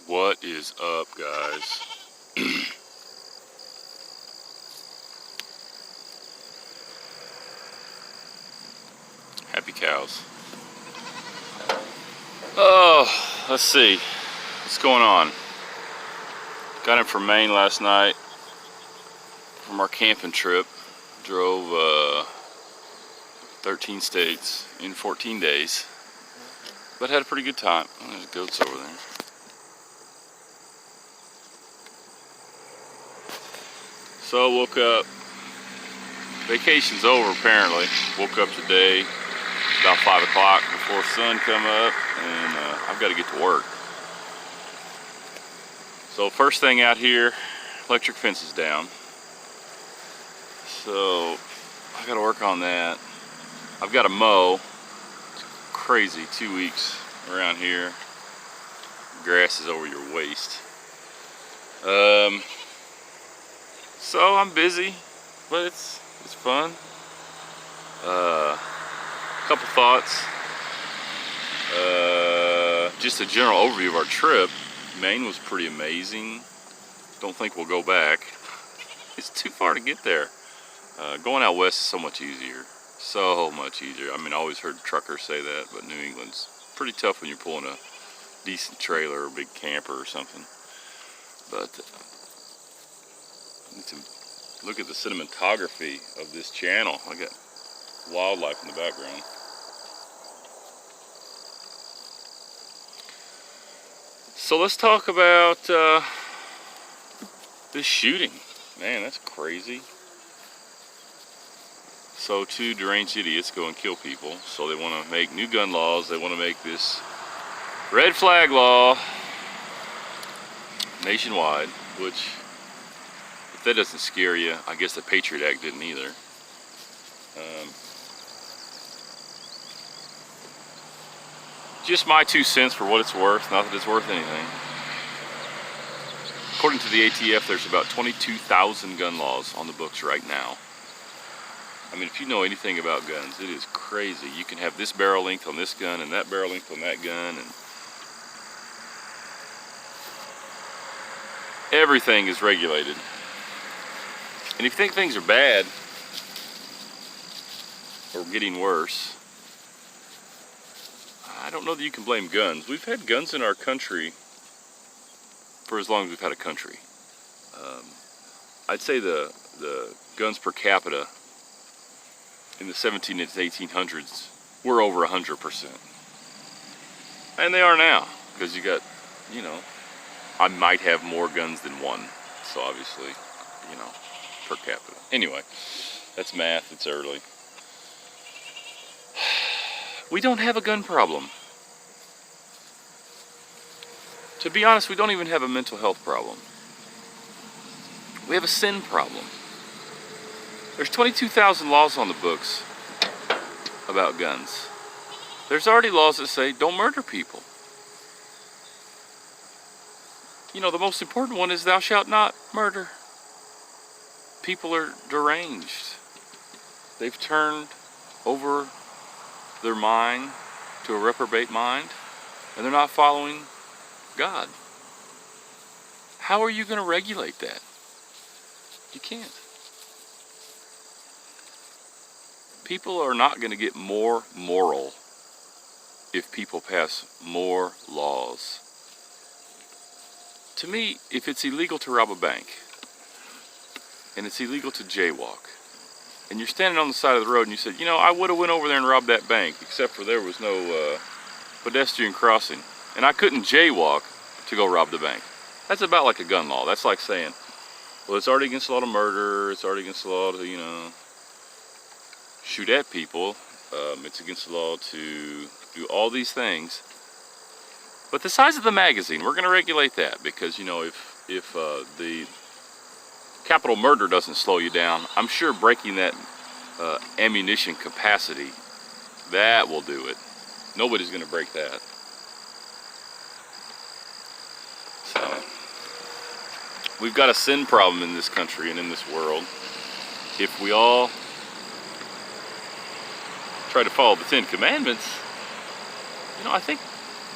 What is up, guys? Happy cows. Oh, let's see. What's going on? Got in from Maine last night from our camping trip. Drove 13 states in 14 days, but had a pretty good time. Oh, there's goats over there. So woke up. Vacation's over apparently. Woke up today about 5 o'clock before sun come up, and I've got to get to work. So first thing out here, electric fence is down. So I got to work on that. I've got to mow. It's crazy 2 weeks around here. Grass is over your waist. So I'm busy, but it's fun. Couple thoughts. Just a general overview of our trip. Maine was pretty amazing. Don't think we'll go back. It's too far to get there. Going out west is so much easier. So much easier. I mean, I always heard truckers say that, but New England's pretty tough when you're pulling a decent trailer or a big camper or something. But need to look at the cinematography of this channel. I got wildlife in the background. So let's talk about this shooting. Man, that's crazy. So two deranged idiots go and kill people. So they want to make new gun laws. They want to make this red flag law nationwide, which, if that doesn't scare you, I guess the Patriot Act didn't either. Just my 2 cents for what it's worth, not that it's worth anything. According to the ATF, there's about 22,000 gun laws on the books right now. I mean, if you know anything about guns, it is crazy. You can have this barrel length on this gun and that barrel length on that gun, and everything is regulated. And if you think things are bad or getting worse, I don't know that you can blame guns. We've had guns in our country for as long as we've had a country. I'd say the guns per capita in the 17 and 1800s were over 100%. And they are now, because you got, you know, I might have more guns than one. So obviously, you know, per capita. Anyway, that's math, it's early. We don't have a gun problem. To be honest, we don't even have a mental health problem. We have a sin problem. There's 22,000 laws on the books about guns. There's already laws that say don't murder people. You know, the most important one is thou shalt not murder. People are deranged. They've turned over their mind to a reprobate mind, and they're not following God. How are you going to regulate that? You can't. People are not going to get more moral if people pass more laws. To me, if it's illegal to rob a bank, and it's illegal to jaywalk, and you're standing on the side of the road and you said, you know, I would have went over there and robbed that bank, except for there was no pedestrian crossing, and I couldn't jaywalk to go rob the bank. That's about like a gun law. That's like saying, well, it's already against the law to murder, it's already against the law to, you know, shoot at people. It's against the law to do all these things. But the size of the magazine, we're going to regulate that, because, you know, if the capital murder doesn't slow you down, I'm sure breaking that ammunition capacity, that will do it. Nobody's going to break that. So, we've got a sin problem in this country and in this world. If we all try to follow the 10 Commandments, you know, I think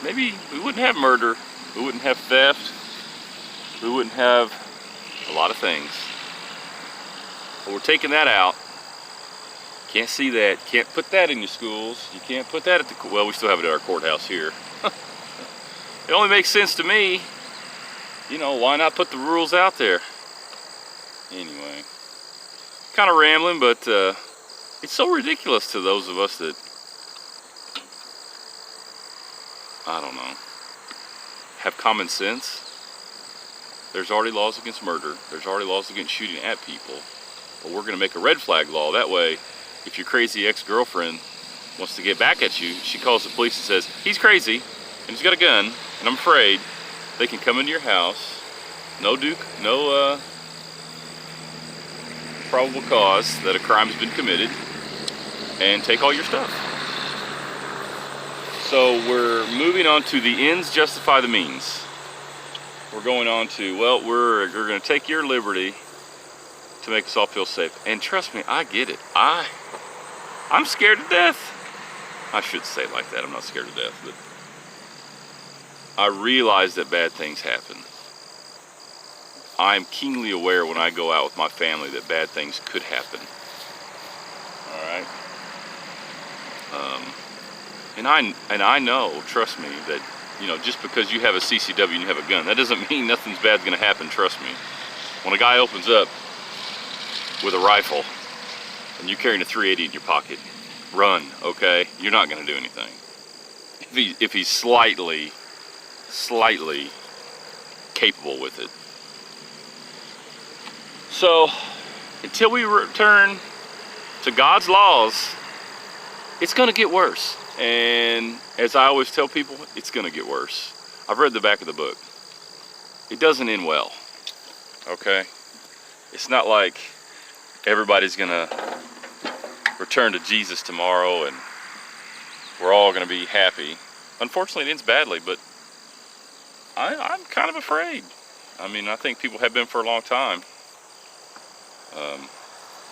maybe we wouldn't have murder We wouldn't have theft. We wouldn't have a lot of things. But we're taking that out. Can't see that. Can't put that in your schools. You can't put that at the, well, we still have it at our courthouse here. It only makes sense to me. You know, why not put the rules out there? Anyway, kind of rambling, but it's so ridiculous to those of us that, I don't know, have common sense. There's already laws against murder. There's already laws against shooting at people. But we're going to make a red flag law. That way, if your crazy ex-girlfriend wants to get back at you, she calls the police and says, he's crazy, and he's got a gun, and I'm afraid, they can come into your house, no probable cause that a crime has been committed, and take all your stuff. So we're moving on to the ends justify the means. We're going on to, well, we're going to take your liberty to make us all feel safe. And trust me, I get it. I'm scared to death. I should say it like that. I'm not scared to death, but I realize that bad things happen. I'm keenly aware when I go out with my family that bad things could happen. All right. And I know, trust me, that, you know, just because you have a CCW and you have a gun, that doesn't mean nothing's bad's gonna happen, trust me. When a guy opens up with a rifle and you're carrying a .380 in your pocket, run, okay? You're not gonna do anything. If he's slightly capable with it. So, until we return to God's laws, it's gonna get worse. And as I always tell people, it's gonna get worse. I've read the back of the book. It doesn't end well, okay? It's not like everybody's gonna return to Jesus tomorrow and we're all gonna be happy. Unfortunately, it ends badly, but I'm kind of afraid. I mean, I think people have been for a long time.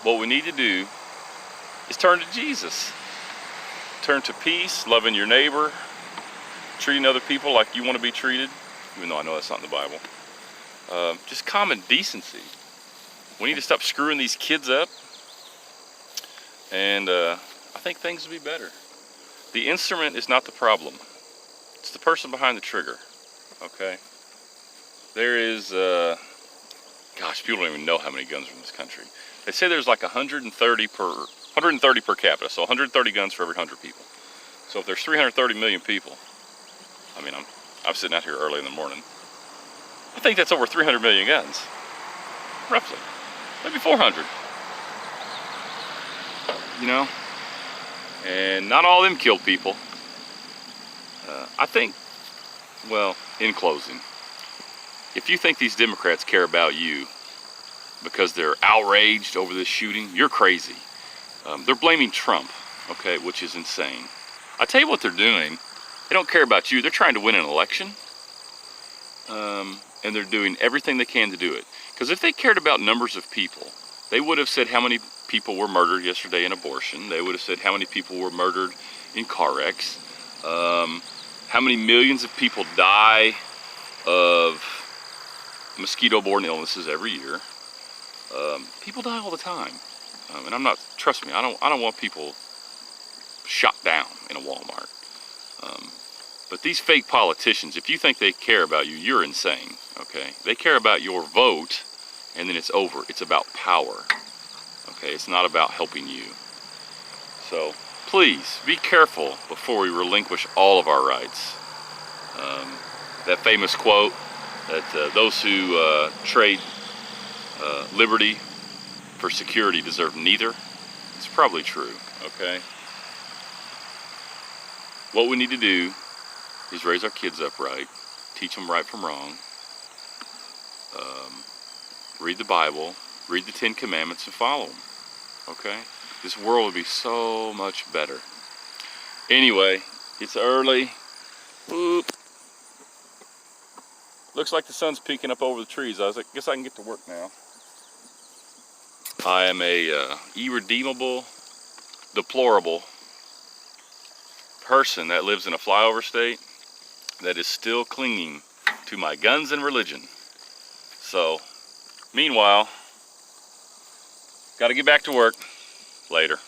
What we need to do is turn to Jesus. Turn to peace, loving your neighbor, treating other people like you want to be treated, even though I know that's not in the Bible. Just common decency. We need to stop screwing these kids up, and I think things will be better. The instrument is not the problem. It's the person behind the trigger, okay? There is, gosh, people don't even know how many guns are in this country. They say there's like 130 per capita, so 130 guns for every 100 people. So if there's 330 million people, I mean, I'm sitting out here early in the morning, I think that's over 300 million guns, roughly, maybe 400, you know, and not all of them killed people. I think, well, in closing, if you think these Democrats care about you because they're outraged over this shooting, you're crazy. They're blaming Trump, okay, which is insane. I tell you what they're doing. They don't care about you. They're trying to win an election, and they're doing everything they can to do it. Because if they cared about numbers of people, they would have said how many people were murdered yesterday in abortion. They would have said how many people were murdered in car wrecks. How many millions of people die of mosquito-borne illnesses every year. People die all the time. And I'm not, trust me, I don't want people shot down in a Walmart. But these fake politicians, if you think they care about you, you're insane, okay? They care about your vote, and then it's over. It's about power, okay? It's not about helping you. So, please, be careful before we relinquish all of our rights. That famous quote that those who trade liberty for security deserve neither, it's probably true, okay? What we need to do is raise our kids up right, teach them right from wrong, read the Bible, read the 10 Commandments and follow them, okay? This world would be so much better. Anyway, it's early. Oop. Looks like the sun's peeking up over the trees. I guess I can get to work now. I am a irredeemable, deplorable person that lives in a flyover state that is still clinging to my guns and religion. So, meanwhile, got to get back to work. Later.